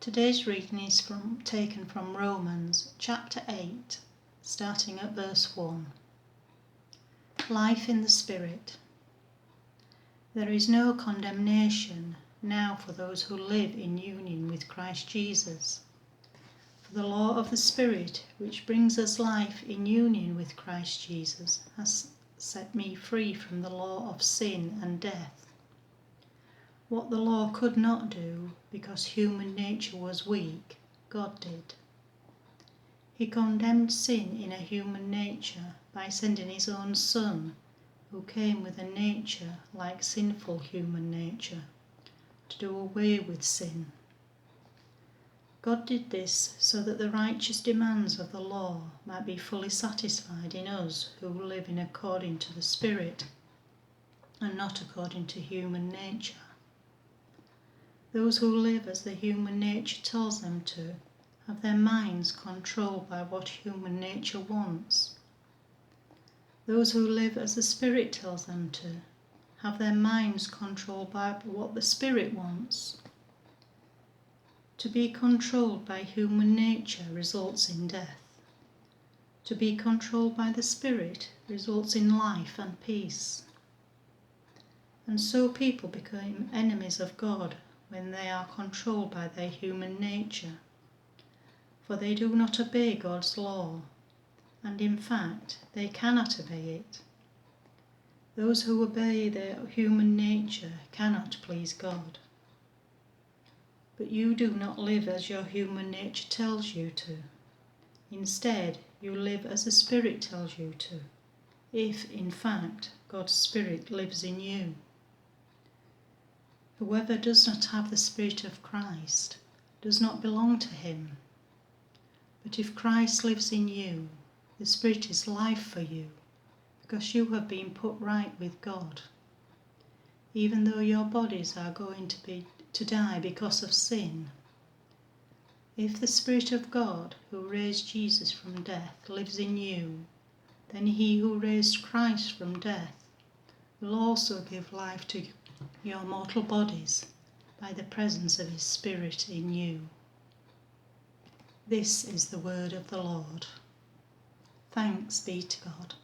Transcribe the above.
Today's reading is taken from Romans chapter 8, starting at verse 1. Life in the Spirit. There is no condemnation now for those who live in union with Christ Jesus. For the law of the Spirit, which brings us life in union with Christ Jesus, has set me free from the law of sin and death. What the law could not do, because human nature was weak, God did. He condemned sin in a human nature by sending his own Son, who came with a nature like sinful human nature, to do away with sin. God did this so that the righteous demands of the law might be fully satisfied in us who live in according to the Spirit, and not according to human nature. Those who live as the human nature tells them to have their minds controlled by what human nature wants. Those who live as the Spirit tells them to have their minds controlled by what the Spirit wants. To be controlled by human nature results in death. To be controlled by the Spirit results in life and peace. And so people become enemies of God when they are controlled by their human nature, for they do not obey God's law, and in fact they cannot obey it. Those who obey their human nature cannot please God. But you do not live as your human nature tells you to. Instead, you live as the Spirit tells you to, if in fact God's Spirit lives in you. Whoever does not have the Spirit of Christ does not belong to him. But if Christ lives in you, the Spirit is life for you, because you have been put right with God. Even though your bodies are going to die because of sin, if the Spirit of God, who raised Jesus from death, lives in you, then he who raised Christ from death will also give life to your mortal bodies by the presence of his Spirit in you. This is the word of the Lord. Thanks be to God.